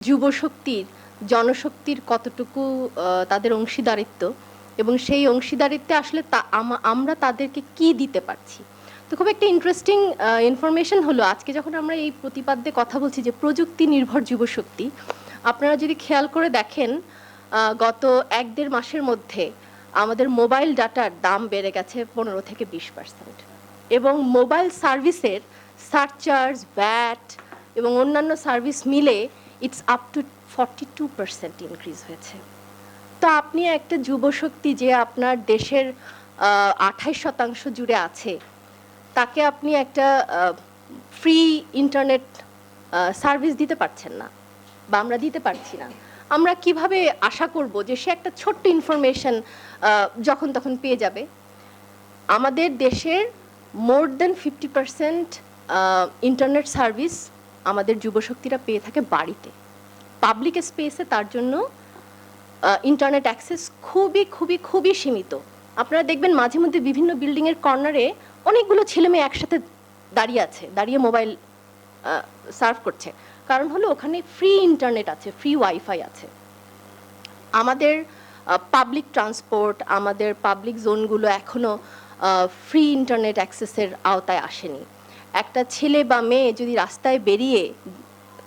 যুবশক্তির জনশক্তির কতটুকু তাদের অংশীদারিত্ব এবং সেই অংশীদারিত্বে আসলে আমরা তাদেরকে কি দিতে পারছি। তো খুব একটা ইন্টারেস্টিং ইনফরমেশন হলো আজকে যখন আমরা এই প্রতিপাদ্যে কথা বলছি যে প্রযুক্তি নির্ভর যুবশক্তি, আপনারা যদি খেয়াল করে দেখেন গত ১-১.৫ মাসের মধ্যে আমাদের মোবাইল ডাটার দাম বেড়ে গেছে ১৫ থেকে ২০% এবং মোবাইল সার্ভিসের সারচার্জ, ভ্যাট এবং অন্যান্য সার্ভিস মিলে ইটস আপ টু 42% ইনক্রিজ হয়েছে। তো আপনি একটা যুবশক্তি যে আপনার দেশের ২৮% জুড়ে আছে, তাকে আপনি একটা ফ্রি ইন্টারনেট সার্ভিস দিতে পারছেন না বা আমরা দিতে পারছি না। আমরা কিভাবে আশা করব যে সে একটা ছোট্ট ইনফরমেশন যখন তখন পেয়ে যাবে। আমাদের দেশের মোর দেন 50% ইন্টারনেট সার্ভিস আমাদের যুবশক্তিরা পেয়ে থাকে বাড়িতে। পাবলিক স্পেসে তার জন্য ইন্টারনেট অ্যাক্সেস খুবই সীমিত। আপনারা দেখবেন মাঝে মধ্যে বিভিন্ন বিল্ডিংয়ের কর্নারে অনেকগুলো ছেলেমেয়ে একসাথে দাঁড়িয়ে মোবাইল সার্ভ করছে। কারণ হলো ওখানে ফ্রি ইন্টারনেট আছে, ফ্রি ওয়াইফাই আছে। আমাদের পাবলিক ট্রান্সপোর্ট, আমাদের পাবলিক জোনগুলো এখনও ফ্রি ইন্টারনেট অ্যাক্সেসের আওতায় আসেনি। একটা ছেলে বা মেয়ে যদি রাস্তায় বেরিয়ে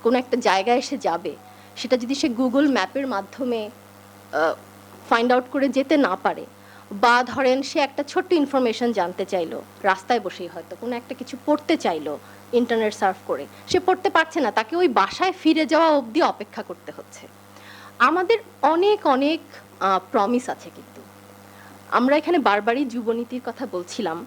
কোনো একটা জায়গায় এসে যাবে, সেটা যদি সে গুগল ম্যাপের মাধ্যমে ফাইন্ড আউট করে যেতে না পারে, বা ধরেন সে একটা ছোট্ট ইনফরমেশন জানতে চাইলো, রাস্তায় বসেই হয়তো কোনো একটা কিছু পড়তে চাইলো ইন্টারনেট সার্ফ করে, সে পড়তে পারছে না, তাকে ওই বাসায় ফিরে যাওয়া অবধি অপেক্ষা করতে হচ্ছে। আমাদের অনেক প্রমিস আছে, কিন্তু আমরা এখানে বারবারই যুবনীতির কথা বলছিলাম,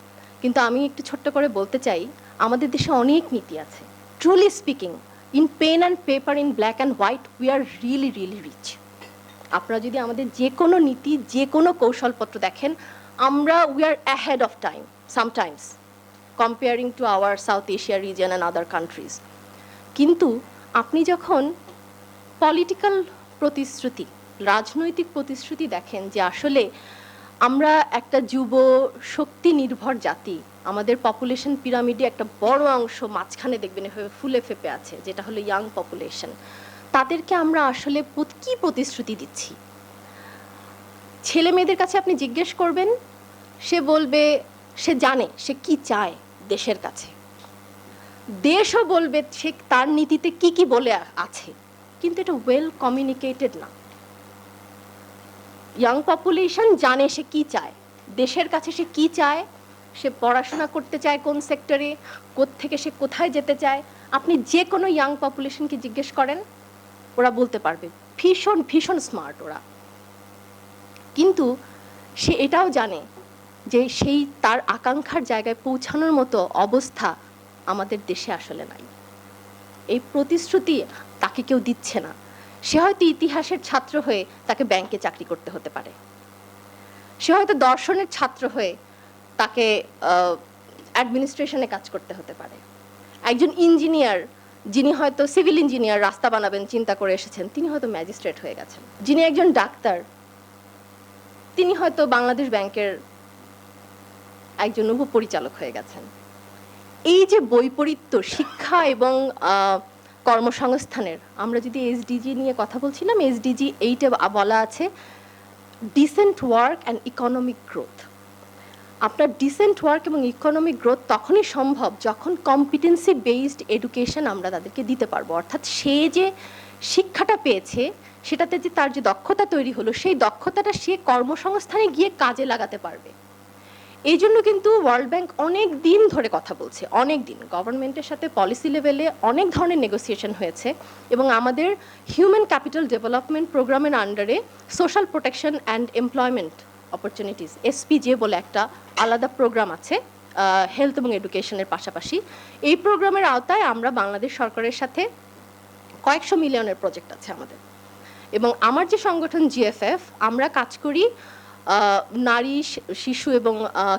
কিন্তু আমি একটু ছোট্ট করে বলতে চাই আমাদের দেশে অনেক নীতি আছে। Truly speaking, in pen and paper, in black and white, we are really rich. আপনারা যদি আমাদের যে কোনো নীতি, যে কোনো কৌশলপত্র দেখেন, আমরা we are ahead of time sometimes comparing to our south Asia reason and other countries. কিন্তু আপনি যখন পলিটিক্যাল প্রতিশ্রুতি, রাজনৈতিক প্রতিশ্রুতি দেখেন যে আসলে আমরা একটা যুব শক্তি নির্ভর জাতি, আমাদের পপুলেশন পিরামিডে একটা বড় অংশ মাঝখানে দেখবেন এভাবে ফুলে ফেপে আছে, যেটা হলো ইয়াং পপুলেশন। তাদেরকে আমরা আসলে কি প্রতিশ্রুতি দিচ্ছি? ছেলে মেয়েদের কাছে আপনি জিজ্ঞেস করবেন, সে বলবে সে জানে সে কি চায় দেশের কাছে, দেশও বলবে সে তার নীতিতে কি বলে আছে, কিন্তু এটা ওয়েল কমিউনিকেটেড না। ইয়াং পপুলেশন জানে সে কি চায়, দেশের কাছে সে কি চায়, সে পড়াশোনা করতে চায় কোন সেক্টরে, কোত্থেকে সে কোথায় যেতে চায়। আপনি যে কোনো ইয়াং পপুলেশনকে জিজ্ঞেস করেন, ওরা বলতে পারবে, ভীষণ স্মার্ট ওরা। কিন্তু সে এটাও জানে যে সেই তার আকাঙ্ক্ষার জায়গায় পৌঁছানোর মতো অবস্থা আমাদের দেশে আসলে নাই। এই প্রতিশ্রুতি তাকে কেউ দিচ্ছে না। সে হয়তো ইতিহাসের ছাত্র হয়ে তাকে ব্যাংকে চাকরি করতে হতে পারে, সে হয়তো দর্শনের ছাত্র হয়ে তাকে অ্যাডমিনিস্ট্রেশনে কাজ করতে হতে পারে। একজন ইঞ্জিনিয়ার, যিনি হয়তো সিভিল ইঞ্জিনিয়ার, রাস্তা বানাবেন চিন্তা করে এসেছেন, তিনি হয়তো ম্যাজিস্ট্রেট হয়ে গেছেন। যিনি একজন ডাক্তার, তিনি হয়তো বাংলাদেশ ব্যাংকের একজন উপপরিচালক হয়ে গেছেন। এই যে বৈপরীত্য শিক্ষা এবং কর্মসংস্থানের, আমরা যদি এসডিজি নিয়ে কথা বলছিলাম, এসডিজি 8-এ বলা আছে decent work and economic growth. আপনার ডিসেন্ট ওয়ার্ক এবং ইকোনমিক গ্রোথ তখনই সম্ভব যখন কম্পিটেন্সি বেসড এডুকেশন আমরা তাদেরকে দিতে পারবো। অর্থাৎ সে যে শিক্ষাটা পেয়েছে, সেটাতে যে তার যে দক্ষতা তৈরি হলো, সেই দক্ষতাটা সে কর্মসংস্থানে গিয়ে কাজে লাগাতে পারবে। এই জন্য কিন্তু ওয়ার্ল্ড ব্যাংক অনেক দিন ধরে কথা বলছে, অনেক দিন গভর্নমেন্টের সাথে পলিসি লেভেলে অনেক ধরনের নেগোসিয়েশন হয়েছে, এবং আমাদের হিউম্যান ক্যাপিটাল ডেভেলপমেন্ট প্রোগ্রামের আন্ডারে social protection and employment opportunities, SPJ বলে একটা আলাদা প্রোগ্রাম আছে হেলথ এবং এডুকেশনের পাশাপাশি। এই প্রোগ্রামের আওতায় আমরা বাংলাদেশ সরকারের সাথে কয়েকশো মিলিয়নের প্রজেক্ট আছে আমাদের। এবং আমার যে সংগঠন জিএফএফ, আমরা কাজ করি নারী, শিশু এবং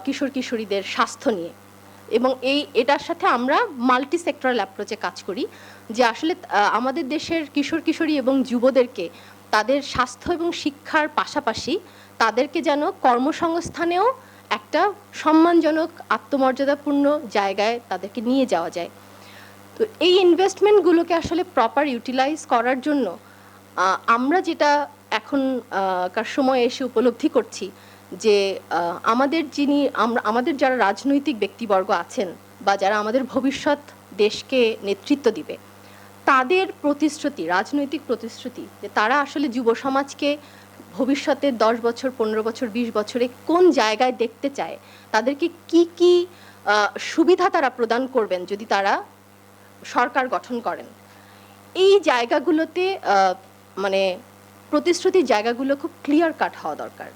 কিশোর কিশোরীদের স্বাস্থ্য নিয়ে, এবং এটার সাথে আমরা মাল্টি সেক্টরাল অ্যাপ্রোচে কাজ করি, যে আসলে আমাদের দেশের কিশোর কিশোরী এবং যুবদেরকে তাদের স্বাস্থ্য এবং শিক্ষার পাশাপাশি তাদেরকে যেন কর্মসংস্থানেও একটা সম্মানজনক আত্মমর্যাদাপূর্ণ জায়গায় তাদেরকে নিয়ে যাওয়া যায়। তো এই ইনভেস্টমেন্টগুলোকে আসলে প্রপার ইউটিলাইজ করার জন্য আমরা যেটা এখন কার সময় এসে উপলব্ধি করছি যে আমাদের যারা রাজনৈতিক ব্যক্তিবর্গ আছেন বা যারা আমাদের ভবিষ্যৎ দেশকে নেতৃত্ব দিবে, তাদের প্রতিশ্রুতি, রাজনৈতিক প্রতিশ্রুতি, যে তারা আসলে যুব সমাজকে ভবিষ্যতে 10 বছর, 15 বছর, 20 বছরে কোন জায়গায় দেখতে চায়, তাদেরকে কি কি সুবিধা তারা প্রদান করবেন যদি তারা সরকার গঠন করেন, এই জায়গাগুলোতে মানে প্রতিশ্রুতির জায়গাগুলো খুব ক্লিয়ার কাট হওয়া দরকার।